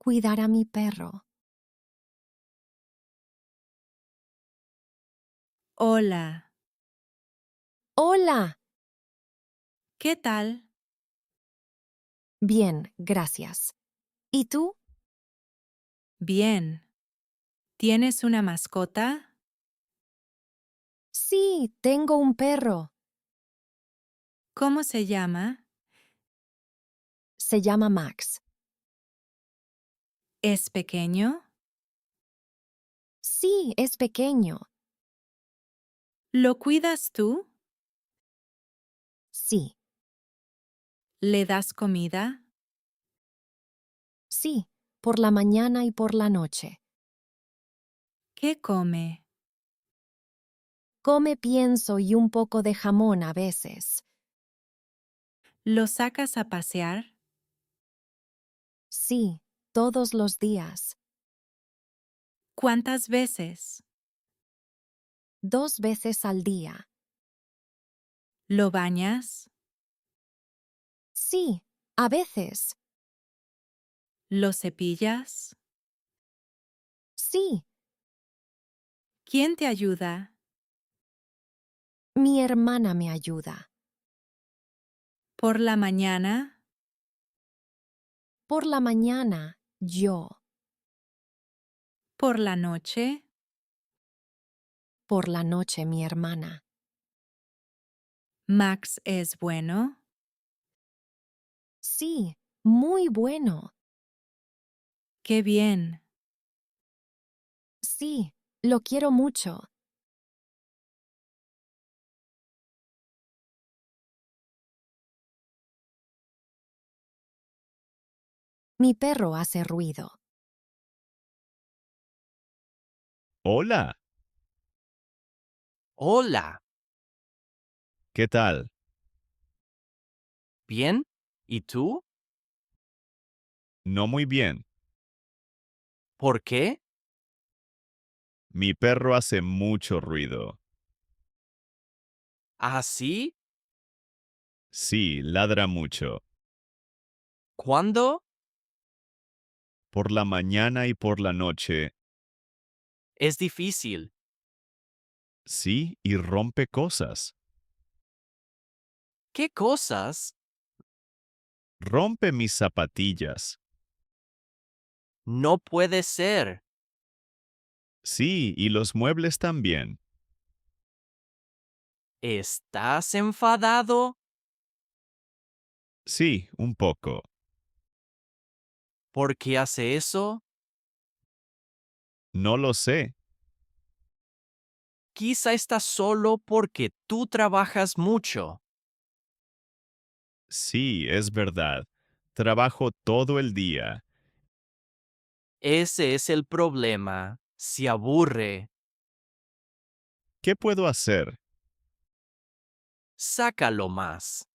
cuidar a mi perro. Hola, Hola. ¿qué tal? Bien, gracias. ¿Y tú? Bien. ¿Tienes una mascota? Sí, tengo un perro. ¿Cómo se llama? Se llama Max. ¿Es pequeño? Sí, es pequeño. ¿Lo cuidas tú? Sí, ¿Le das comida? sí, por la mañana y por la noche. ¿Qué come? Come pienso y un poco de jamón a veces. ¿Lo sacas a pasear? Sí, todos los días. ¿Cuántas veces? 2 veces al día. ¿Lo bañas? Sí, a veces. ¿Lo cepillas? Sí, ¿Quién te ayuda? mi hermana me ayuda. ¿Por la mañana? Por la mañana, yo. ¿Por la noche? Por la noche, mi hermana. ¿Max es bueno? Sí, muy bueno. ¡Qué bien! Sí, lo quiero mucho. Mi perro hace ruido. Hola, Hola, ¿qué tal? ¿bien? ¿Y tú? No muy bien. ¿Por qué? Mi perro hace mucho ruido. ¿Así? Sí, ladra mucho. ¿Cuándo? Por la mañana y por la noche. Es difícil. Sí, y rompe cosas. ¿Qué cosas? Rompe mis zapatillas. No puede ser. Sí, y los muebles también. ¿Estás enfadado? Sí, un poco. ¿Por qué hace eso? No lo sé. Quizá estás solo porque tú trabajas mucho. Sí, es verdad. Trabajo todo el día. Ese es el problema. Se aburre. ¿Qué puedo hacer? Sácalo más.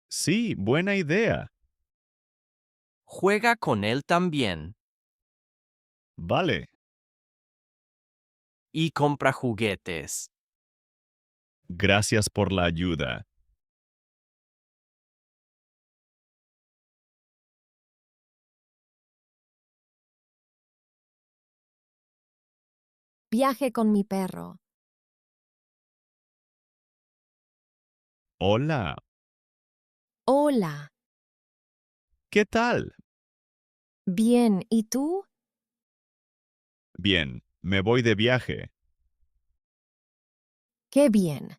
Sí, buena idea. Juega con él también. Vale. Y compra juguetes. Gracias por la ayuda. Viaje con mi perro. Hola, Hola. ¿qué tal? Bien, ¿y tú? Bien, me voy de viaje. Qué bien.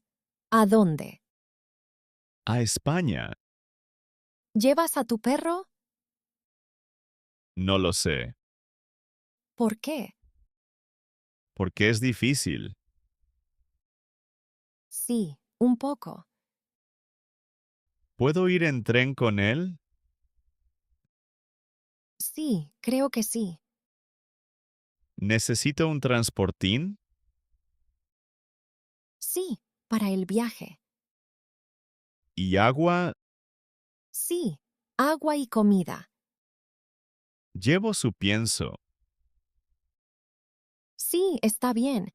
¿A dónde? A España. ¿Llevas a tu perro? No lo sé. ¿Por qué? Porque es difícil. Sí, un poco. ¿Puedo ir en tren con él? Sí, creo que sí. ¿Necesito un transportín? Sí, para el viaje. ¿Y agua? Sí, agua y comida. Llevo su pienso. Sí, está bien.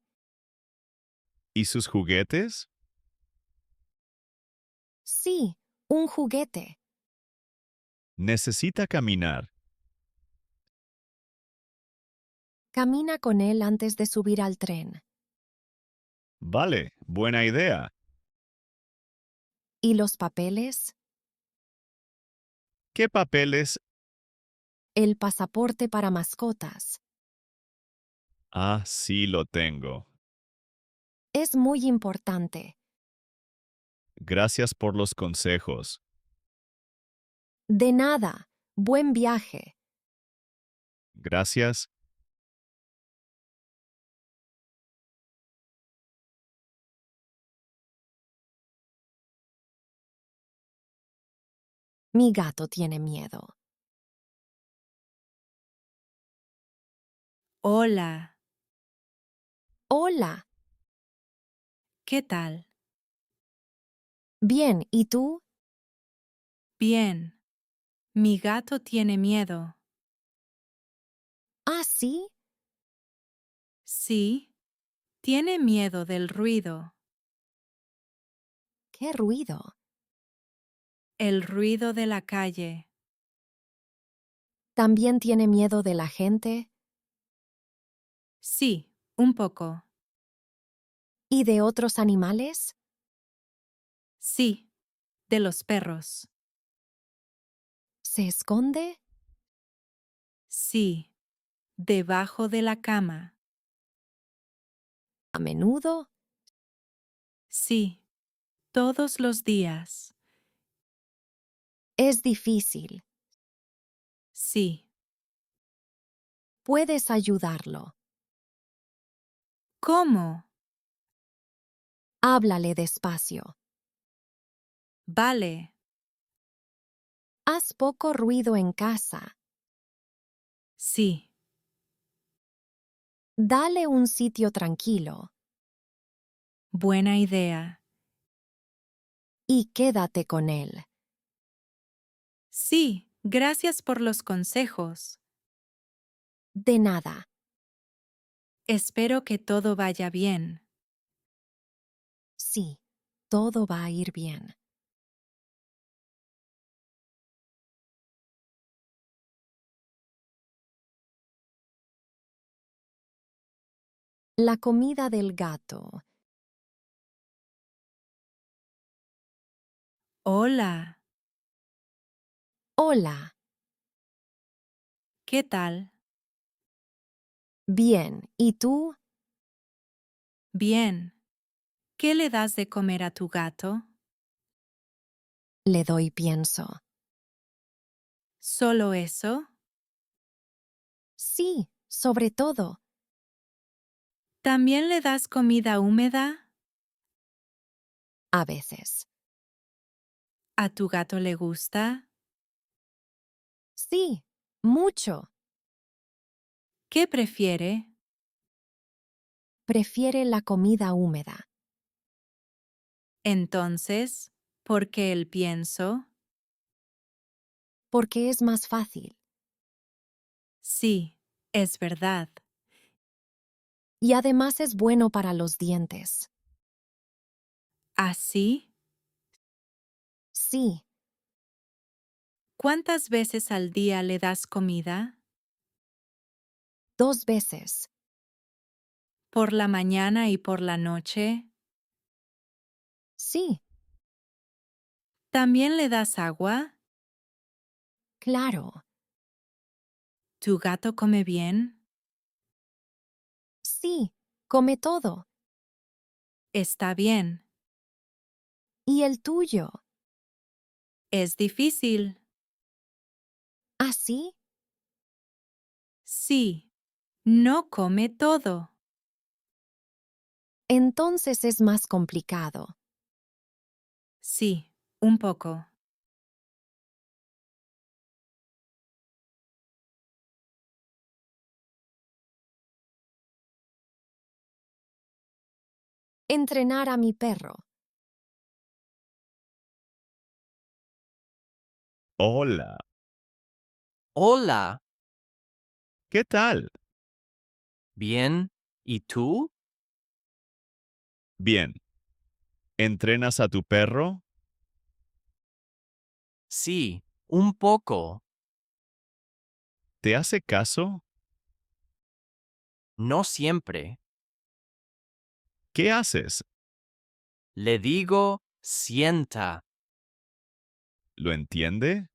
¿Y sus juguetes? Sí, un juguete. Necesita caminar. Camina con él antes de subir al tren. Vale, buena idea. ¿Y los papeles? ¿Qué papeles? El pasaporte para mascotas. Ah, sí lo tengo. Es muy importante. Gracias por los consejos. De nada. Buen viaje. Gracias. Mi gato tiene miedo. Hola. Hola. ¿Qué tal? Bien, ¿y tú? Bien. Mi gato tiene miedo. ¿Ah, sí? Sí. Tiene miedo del ruido. ¿Qué ruido? El ruido de la calle. ¿También tiene miedo de la gente? Sí, un poco. ¿Y de otros animales? Sí, de los perros. ¿Se esconde? Sí, debajo de la cama. ¿A menudo? Sí, todos los días. Es difícil. Sí. Puedes ayudarlo. ¿Cómo? Háblale despacio. Vale. Haz poco ruido en casa. Sí. Dale un sitio tranquilo. Buena idea. Y quédate con él. Sí, gracias por los consejos. De nada. Espero que todo vaya bien. Sí, todo va a ir bien. La comida del gato. Hola. Hola. ¿Qué tal? Bien, ¿y tú? Bien. ¿Qué le das de comer a tu gato? Le doy pienso. ¿Solo eso? Sí, sobre todo. ¿También le das comida húmeda? A veces. ¿A tu gato le gusta? Sí, mucho. ¿Qué prefiere? Prefiere la comida húmeda. Entonces, ¿por qué el pienso? Porque es más fácil. Sí, es verdad. Y además es bueno para los dientes. ¿Así? Sí, ¿Cuántas veces al día le das comida? 2 veces. ¿Por la mañana y por la noche? Sí, ¿También le das agua? claro. ¿Tu gato come bien? Sí, come todo. Está bien. ¿Y el tuyo? Es difícil. ¿Así? Sí. No come todo. Entonces es más complicado. Sí, un poco. Entrenar a mi perro. Hola. Hola. ¿Qué tal? Bien. ¿Y tú? Bien. ¿Entrenas a tu perro? Sí, un poco. ¿Te hace caso? no siempre. ¿Qué haces? Le digo, sienta. ¿Lo entiende?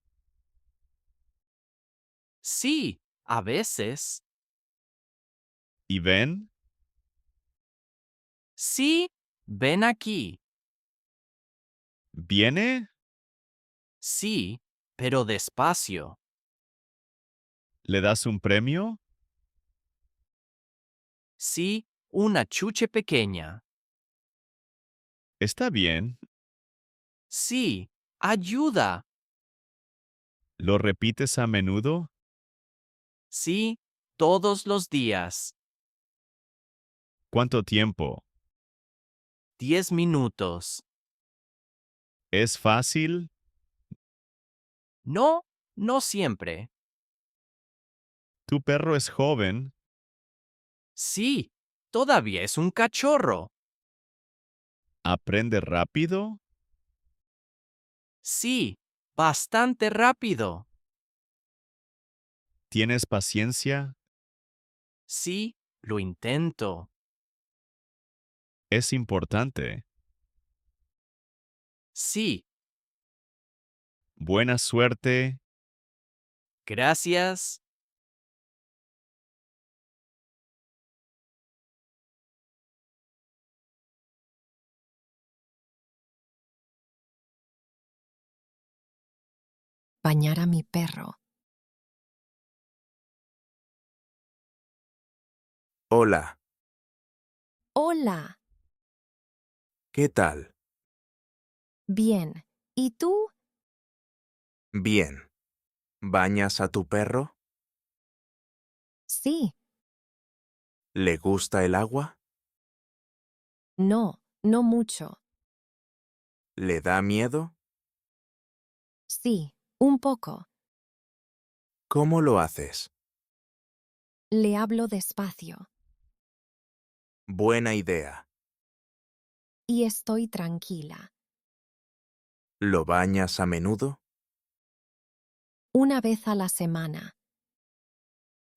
Sí, a veces. ¿Y ven? Sí, ven aquí. ¿Viene? Sí, pero despacio. ¿Le das un premio? Sí, una chuche pequeña. Está bien. Sí, ayuda. ¿Lo repites a menudo? Sí, todos los días. ¿Cuánto tiempo? 10 minutos. ¿Es fácil? No, no siempre. Tu perro es joven. Sí, todavía es un cachorro. ¿Aprende rápido? Sí, bastante rápido. ¿Tienes paciencia? Sí, lo intento. Es importante. Sí, Buena suerte. gracias. Bañar a mi perro. Hola, Hola. ¿qué tal? Bien. ¿Y tú? Bien. ¿Bañas a tu perro? Sí. ¿Le gusta el agua? No, no mucho. ¿Le da miedo? Sí, un poco. ¿Cómo lo haces? Le hablo despacio. Buena idea. Y estoy tranquila. ¿Lo bañas a menudo? Una vez a la semana.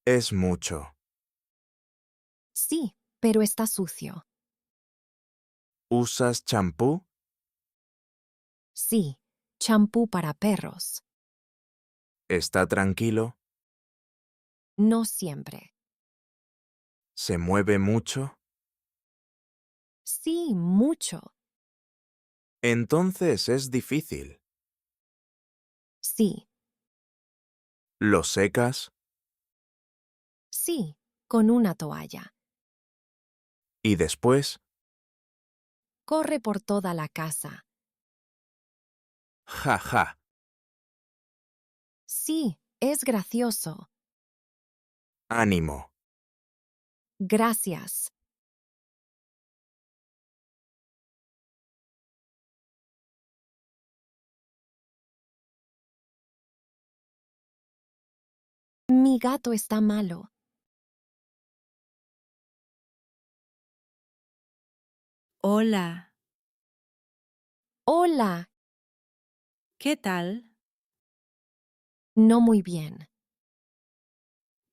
Es mucho. Sí, pero está sucio. ¿Usas champú? Sí, champú para perros. ¿Está tranquilo? No siempre. ¿Se mueve mucho? Sí, mucho. Entonces es difícil. Sí, ¿Lo secas? sí, con una toalla. ¿Y después? Corre por toda la casa. Ja, ja. Sí, es gracioso. Ánimo. Gracias. Mi gato está malo. Hola, Hola. ¿qué tal? No muy bien.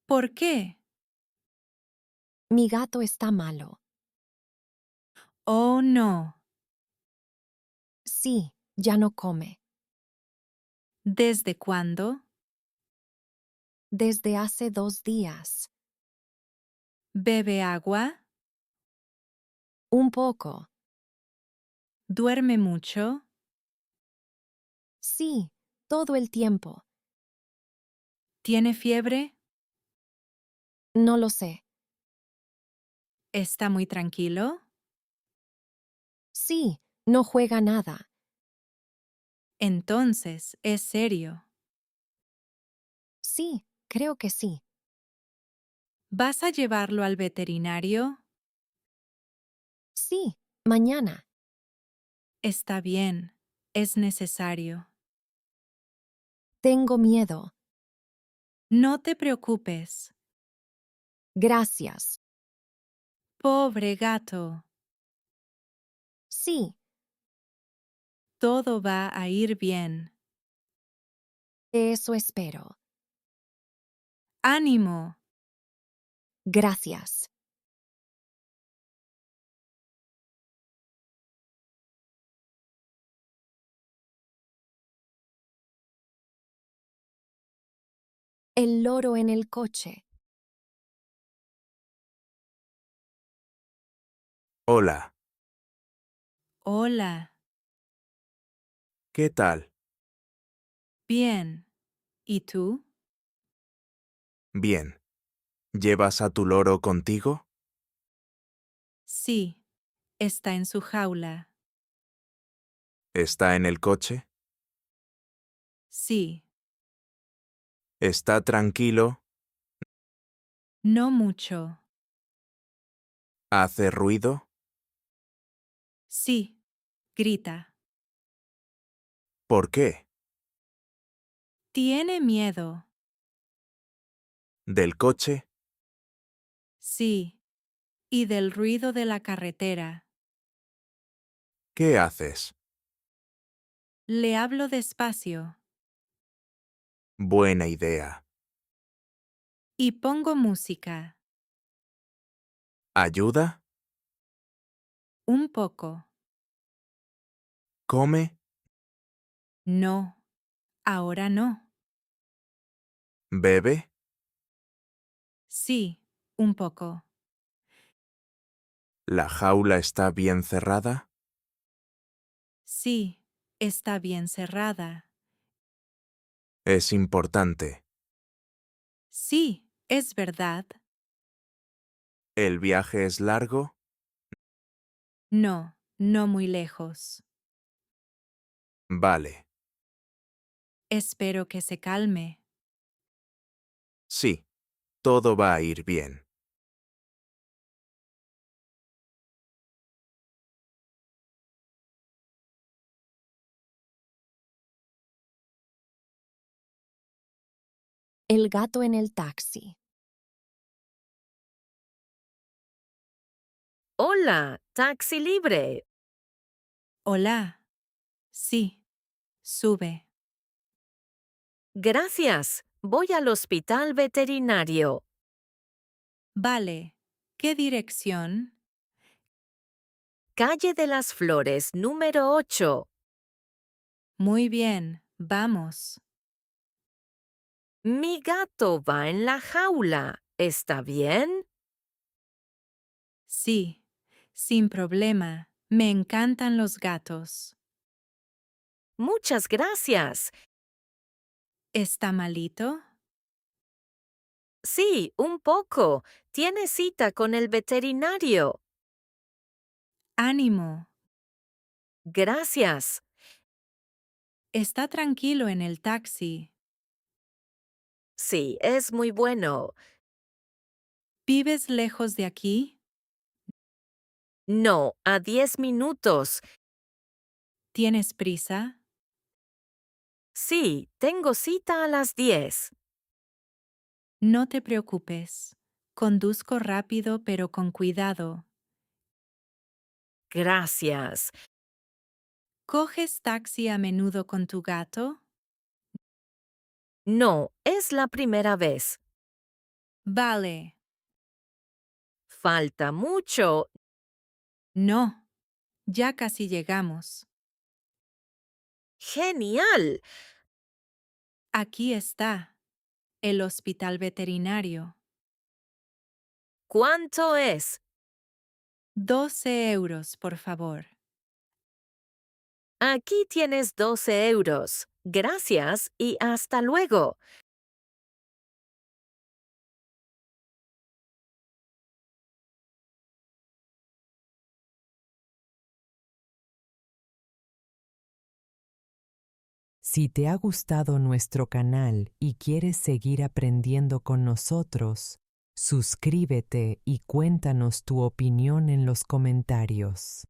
¿Por qué? Mi gato está malo. Oh, no. Sí, ya no come. ¿Desde cuándo? Desde hace 2 días. ¿Bebe agua? Un poco. ¿Duerme mucho? Sí, todo el tiempo. ¿Tiene fiebre? No lo sé. ¿Está muy tranquilo? Sí, no juega nada. Entonces, es serio. Sí, creo que sí. ¿Vas a llevarlo al veterinario? Sí, mañana. Está bien, es necesario. Tengo miedo. No te preocupes. Gracias. Pobre gato. Sí, Todo va a ir bien. eso espero. ¡Ánimo! Gracias. El loro en el coche. Hola. Hola. ¿Qué tal? Bien. ¿Y tú? Bien. ¿Llevas a tu loro contigo? Sí. Está en su jaula. ¿Está en el coche? Sí. ¿Está tranquilo? No mucho. ¿Hace ruido? Sí. Grita. ¿Por qué? Tiene miedo. ¿Del coche? Sí. Y del ruido de la carretera. ¿Qué haces? Le hablo despacio. Buena idea. Y pongo música. ¿Ayuda? Un poco. ¿Come? No. Ahora no. ¿Bebe? Sí. Un poco. ¿La jaula está bien cerrada? Sí. Está bien cerrada. Es importante. Sí. Es verdad. ¿El viaje es largo? No. No muy lejos. Vale. Espero que se calme. Sí. Todo va a ir bien. El gato en el taxi. Hola, taxi libre. Hola. Sí. Sube. Gracias. Voy al hospital veterinario. Vale. ¿Qué dirección? Calle de las Flores, número 8. Muy bien. Vamos. Mi gato va en la jaula. ¿Está bien? Sí. Sin problema. Me encantan los gatos. Muchas gracias. ¿Está malito? Sí, un poco. Tiene cita con el veterinario. Ánimo. Gracias. Está tranquilo en el taxi. Sí, es muy bueno. ¿Vives lejos de aquí? No, a 10 minutos. ¿Tienes prisa? Sí, tengo cita a las 10. No te preocupes. Conduzco rápido pero con cuidado. Gracias. ¿Coges taxi a menudo con tu gato? No, es la primera vez. Vale. Falta mucho. No. Ya casi llegamos. ¡Genial! Aquí está. El hospital veterinario. ¿Cuánto es? 12 euros, por favor. Aquí tienes 12 euros. Gracias y hasta luego. Si te ha gustado nuestro canal y quieres seguir aprendiendo con nosotros, suscríbete y cuéntanos tu opinión en los comentarios.